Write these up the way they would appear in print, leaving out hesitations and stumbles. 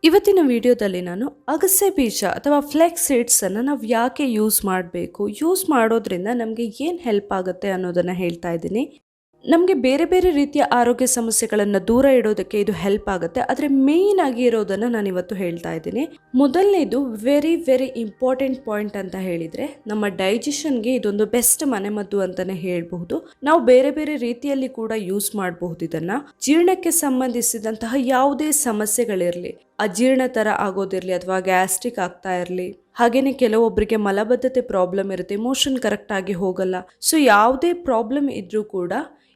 ಇವತ್ತಿನ ವಿಡಿಯೋದಲ್ಲಿ ನಾನು ಅಗಸೆ ಬೀಜ ಅಥವಾ ಫ್ಲೆಕ್ಸ್ ಸೀಡ್ಸನ್ನು ನಾವು ಯಾಕೆ ಯೂಸ್ ಮಾಡಬೇಕು, ಯೂಸ್ ಮಾಡೋದ್ರಿಂದ ನಮಗೆ ಏನು ಹೆಲ್ಪ್ ಆಗುತ್ತೆ ಅನ್ನೋದನ್ನು ಹೇಳ್ತಾ ಇದ್ದೀನಿ. ನಮಗೆ ಬೇರೆ ಬೇರೆ ರೀತಿಯ ಆರೋಗ್ಯ ಸಮಸ್ಯೆಗಳನ್ನು ದೂರ ಇಡೋದಕ್ಕೆ ಇದು ಹೆಲ್ಪ್ ಆಗುತ್ತೆ. ಆದರೆ ಮೇಯ್ನ್ ಆಗಿ ಇರೋದನ್ನು ನಾನು ಇವತ್ತು ಹೇಳ್ತಾ ಇದ್ದೀನಿ. ಮೊದಲನೇದು ವೆರಿ ವೆರಿ ಇಂಪಾರ್ಟೆಂಟ್ ಪಾಯಿಂಟ್ ಅಂತ ಹೇಳಿದರೆ, ನಮ್ಮ ಡೈಜೆಷನ್ಗೆ ಇದೊಂದು ಬೆಸ್ಟ್ ಮನೆಮದ್ದು ಅಂತಲೇ ಹೇಳಬಹುದು. ನಾವು ಬೇರೆ ಬೇರೆ ರೀತಿಯಲ್ಲಿ ಕೂಡ ಯೂಸ್ ಮಾಡಬಹುದು. ಇದನ್ನು ಜೀರ್ಣಕ್ಕೆ ಸಂಬಂಧಿಸಿದಂತಹ ಯಾವುದೇ ಸಮಸ್ಯೆಗಳಿರಲಿ, ಅಜೀರ್ಣ ಥರ ಆಗೋದಿರಲಿ ಅಥವಾ ಗ್ಯಾಸ್ಟ್ರಿಕ್ ಆಗ್ತಾ ಇರಲಿ, ಹಾಗೆಯೇ ಕೆಲವೊಬ್ಬರಿಗೆ ಮಲಬದ್ಧತೆ ಪ್ರಾಬ್ಲಮ್ ಇರುತ್ತೆ, ಮೋಷನ್ ಕರೆಕ್ಟಾಗಿ ಹೋಗಲ್ಲ. ಸೊ ಯಾವುದೇ ಪ್ರಾಬ್ಲಮ್ ಇದ್ರೂ ಕೂಡ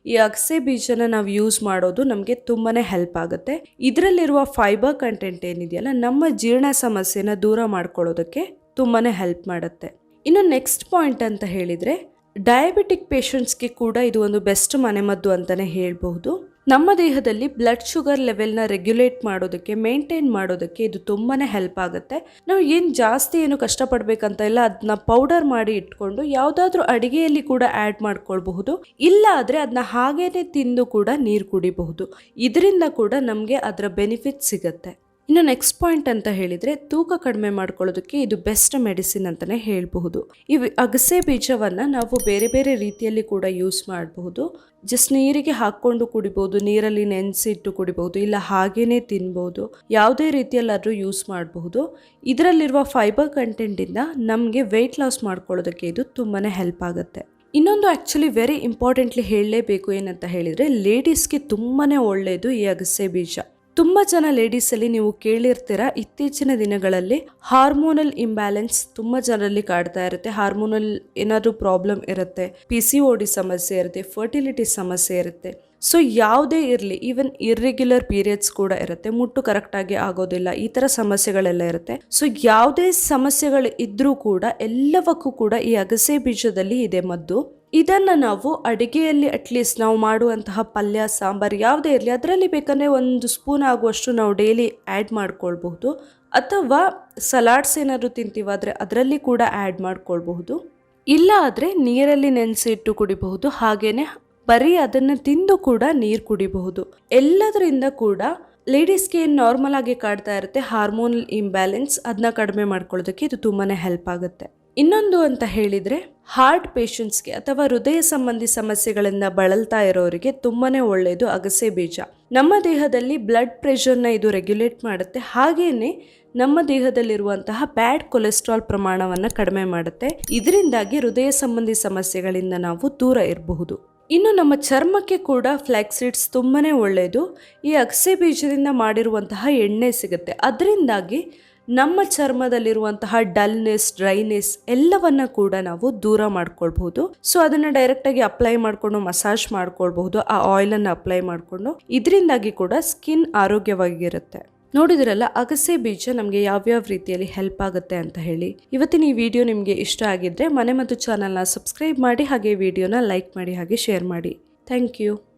ಈ ಅಗಸೆ ಬೀಜನ ನಾವು ಯೂಸ್ ಮಾಡೋದು ನಮಗೆ ತುಂಬಾ ಹೆಲ್ಪ್ ಆಗುತ್ತೆ. ಇದರಲ್ಲಿರುವ ಫೈಬರ್ ಕಂಟೆಂಟ್ ಏನಿದೆಯಲ್ಲ, ನಮ್ಮ ಜೀರ್ಣ ಸಮಸ್ಯೆನ ದೂರ ಮಾಡ್ಕೊಳ್ಳೋದಕ್ಕೆ ತುಂಬಾ ಹೆಲ್ಪ್ ಮಾಡುತ್ತೆ. ಇನ್ನು ನೆಕ್ಸ್ಟ್ ಪಾಯಿಂಟ್ ಅಂತ ಹೇಳಿದರೆ, ಡಯಾಬಿಟಿಕ್ ಪೇಷಂಟ್ಸ್ಗೆ ಕೂಡ ಇದು ಒಂದು ಬೆಸ್ಟ್ ಮನೆಮದ್ದು ಅಂತಲೇ ಹೇಳ್ಬಹುದು. ನಮ್ಮ ದೇಹದಲ್ಲಿ ಬ್ಲಡ್ ಶುಗರ್ ಲೆವೆಲ್ನ ರೆಗ್ಯುಲೇಟ್ ಮಾಡೋದಕ್ಕೆ, ಮೇಂಟೈನ್ ಮಾಡೋದಕ್ಕೆ ಇದು ತುಂಬಾ ಹೆಲ್ಪ್ ಆಗುತ್ತೆ. ನಾವು ಜಾಸ್ತಿ ಏನು ಕಷ್ಟಪಡಬೇಕಂತ ಇಲ್ಲ, ಅದನ್ನ ಪೌಡರ್ ಮಾಡಿ ಇಟ್ಕೊಂಡು ಯಾವುದಾದ್ರೂ ಅಡಿಗೆಯಲ್ಲಿ ಕೂಡ ಆ್ಯಡ್ ಮಾಡ್ಕೊಳ್ಬಹುದು. ಇಲ್ಲ ಆದರೆ ಅದನ್ನ ಹಾಗೇನೆ ತಿಂದು ಕೂಡ ನೀರು ಕುಡಿಬಹುದು. ಇದರಿಂದ ಕೂಡ ನಮಗೆ ಅದರ ಬೆನಿಫಿಟ್ ಸಿಗುತ್ತೆ. ಇನ್ನು ನೆಕ್ಸ್ಟ್ ಪಾಯಿಂಟ್ ಅಂತ ಹೇಳಿದರೆ, ತೂಕ ಕಡಿಮೆ ಮಾಡ್ಕೊಳ್ಳೋದಕ್ಕೆ ಇದು ಬೆಸ್ಟ್ ಮೆಡಿಸಿನ್ ಅಂತಲೇ ಹೇಳಬಹುದು. ಈ ಅಗಸೆ ಬೀಜವನ್ನು ನಾವು ಬೇರೆ ಬೇರೆ ರೀತಿಯಲ್ಲಿ ಕೂಡ ಯೂಸ್ ಮಾಡಬಹುದು. ಜಸ್ಟ್ ನೀರಿಗೆ ಹಾಕ್ಕೊಂಡು ಕುಡಿಬೋದು, ನೀರಲ್ಲಿ ನೆನೆಸಿಟ್ಟು ಕುಡಿಬಹುದು, ಇಲ್ಲ ಹಾಗೇನೆ ತಿನ್ಬೋದು. ಯಾವುದೇ ರೀತಿಯಲ್ಲಾದರೂ ಯೂಸ್ ಮಾಡಬಹುದು. ಇದರಲ್ಲಿರುವ ಫೈಬರ್ ಕಂಟೆಂಟಿಂದ ನಮಗೆ ವೆಯ್ಟ್ ಲಾಸ್ ಮಾಡ್ಕೊಳ್ಳೋದಕ್ಕೆ ಇದು ತುಂಬಾ ಹೆಲ್ಪ್ ಆಗುತ್ತೆ. ಇನ್ನೊಂದು ಆ್ಯಕ್ಚುಲಿ ವೆರಿ ಇಂಪಾರ್ಟೆಂಟ್ಲಿ ಹೇಳಲೇಬೇಕು ಏನಂತ ಹೇಳಿದರೆ, ಲೇಡೀಸ್ಗೆ ತುಂಬಾ ಒಳ್ಳೆಯದು ಈ ಅಗಸೆ ಬೀಜ. ತುಂಬ ಜನ ಲೇಡೀಸಲ್ಲಿ ನೀವು ಕೇಳಿರ್ತೀರ, ಇತ್ತೀಚಿನ ದಿನಗಳಲ್ಲಿ ಹಾರ್ಮೋನಲ್ ಇಂಬ್ಯಾಲೆನ್ಸ್ ತುಂಬ ಜನರಲ್ಲಿ ಕಾಡ್ತಾ ಇರುತ್ತೆ. ಹಾರ್ಮೋನಲ್ ಏನಾದರೂ ಪ್ರಾಬ್ಲಮ್ ಇರುತ್ತೆ, PCOD ಸಮಸ್ಯೆ ಇರುತ್ತೆ, ಫರ್ಟಿಲಿಟಿ ಸಮಸ್ಯೆ ಇರುತ್ತೆ. ಸೊ ಯಾವುದೇ ಇರಲಿ, ಈವನ್ ಇರ್ರೆಗ್ಯುಲರ್ ಪೀರಿಯಡ್ಸ್ ಕೂಡ ಇರುತ್ತೆ, ಮುಟ್ಟು ಕರೆಕ್ಟಾಗಿ ಆಗೋದಿಲ್ಲ, ಈ ಥರ ಸಮಸ್ಯೆಗಳೆಲ್ಲ ಇರುತ್ತೆ. ಸೊ ಯಾವುದೇ ಸಮಸ್ಯೆಗಳು ಇದ್ದರೂ ಕೂಡ ಎಲ್ಲವಕ್ಕೂ ಕೂಡ ಈ ಅಗಸೆ ಬೀಜದಲ್ಲಿ ಇದೆ ಮದ್ದು. ಇದನ್ನು ನಾವು ಅಡಿಗೆಯಲ್ಲಿ ಅಟ್ಲೀಸ್ಟ್ ನಾವು ಮಾಡುವಂತಹ ಪಲ್ಯ, ಸಾಂಬಾರು ಯಾವುದೇ ಇರಲಿ ಅದರಲ್ಲಿ ಬೇಕಂದರೆ 1 ಸ್ಪೂನ್ ಆಗುವಷ್ಟು ನಾವು ಡೈಲಿ ಆ್ಯಡ್ ಮಾಡ್ಕೊಳ್ಬಹುದು. ಅಥವಾ ಸಲಾಡ್ಸ್ ಏನಾದರೂ ತಿಂತೀವಾದರೆ ಅದರಲ್ಲಿ ಕೂಡ ಆ್ಯಡ್ ಮಾಡ್ಕೊಳ್ಬಹುದು. ಇಲ್ಲ ಆದರೆ ನೀರಲ್ಲಿ ನೆನೆಸಿಟ್ಟು ಕುಡಿಬಹುದು. ಹಾಗೆಯೇ ಬರೀ ಅದನ್ನು ತಿಂದು ಕೂಡ ನೀರು ಕುಡಿಬಹುದು. ಎಲ್ಲದರಿಂದ ಕೂಡ ಲೇಡೀಸ್ಗೆ ಏನು ನಾರ್ಮಲ್ ಆಗಿ ಕಾಡ್ತಾ ಇರುತ್ತೆ ಹಾರ್ಮೋನಲ್ ಇಂಬ್ಯಾಲೆನ್ಸ್, ಅದನ್ನ ಕಡಿಮೆ ಮಾಡ್ಕೊಳ್ಳೋದಕ್ಕೆ ಇದು ತುಂಬಾ ಹೆಲ್ಪ್ ಆಗುತ್ತೆ. ಇನ್ನೊಂದು ಅಂತ ಹೇಳಿದರೆ, ಹಾರ್ಟ್ ಪೇಷಂಟ್ಸ್ಗೆ ಅಥವಾ ಹೃದಯ ಸಂಬಂಧಿ ಸಮಸ್ಯೆಗಳಿಂದ ಬಳಲ್ತಾ ಇರೋರಿಗೆ ತುಂಬಾ ಒಳ್ಳೆಯದು ಅಗಸೆ ಬೀಜ. ನಮ್ಮ ದೇಹದಲ್ಲಿ ಬ್ಲಡ್ ಪ್ರೆಷರ್ನ ಇದು ರೆಗ್ಯುಲೇಟ್ ಮಾಡುತ್ತೆ. ಹಾಗೆಯೇ ನಮ್ಮ ದೇಹದಲ್ಲಿರುವಂತಹ ಬ್ಯಾಡ್ ಕೊಲೆಸ್ಟ್ರಾಲ್ ಪ್ರಮಾಣವನ್ನು ಕಡಿಮೆ ಮಾಡುತ್ತೆ. ಇದರಿಂದಾಗಿ ಹೃದಯ ಸಂಬಂಧಿ ಸಮಸ್ಯೆಗಳಿಂದ ನಾವು ದೂರ ಇರಬಹುದು. ಇನ್ನು ನಮ್ಮ ಚರ್ಮಕ್ಕೆ ಕೂಡ ಫ್ಲ್ಯಾಕ್ಸ್ ಸೀಡ್ಸ್ ತುಂಬಾ ಒಳ್ಳೆಯದು. ಈ ಅಗಸೆ ಬೀಜದಿಂದ ಮಾಡಿರುವಂತಹ ಎಣ್ಣೆ ಸಿಗುತ್ತೆ. ಅದರಿಂದಾಗಿ ನಮ್ಮ ಚರ್ಮದಲ್ಲಿರುವಂತಹ ಡಲ್ನೆಸ್, ಡ್ರೈನೆಸ್ ಎಲ್ಲವನ್ನ ಕೂಡ ನಾವು ದೂರ ಮಾಡ್ಕೊಳ್ಬಹುದು. ಸೊ ಅದನ್ನು ಡೈರೆಕ್ಟಾಗಿ ಅಪ್ಲೈ ಮಾಡಿಕೊಂಡು ಮಸಾಜ್ ಮಾಡ್ಕೊಳ್ಬಹುದು, ಆ ಆಯಿಲನ್ನು ಅಪ್ಲೈ ಮಾಡಿಕೊಂಡು. ಇದರಿಂದಾಗಿ ಕೂಡ ಸ್ಕಿನ್ ಆರೋಗ್ಯವಾಗಿರುತ್ತೆ. ನೋಡಿದ್ರಲ್ಲ ಅಗಸೆ ಬೀಜ ನಮಗೆ ಯಾವ್ಯಾವ ರೀತಿಯಲ್ಲಿ ಹೆಲ್ಪ್ ಆಗುತ್ತೆ ಅಂತ ಹೇಳಿ. ಇವತ್ತಿನ ಈ ವಿಡಿಯೋ ನಿಮಗೆ ಇಷ್ಟ ಆಗಿದ್ರೆ ಮನೆ ಮತ್ತು ಚಾನಲ್ನ ಸಬ್ಸ್ಕ್ರೈಬ್ ಮಾಡಿ, ಹಾಗೆ ವಿಡಿಯೋನ ಲೈಕ್ ಮಾಡಿ, ಹಾಗೆ ಶೇರ್ ಮಾಡಿ. Thank you.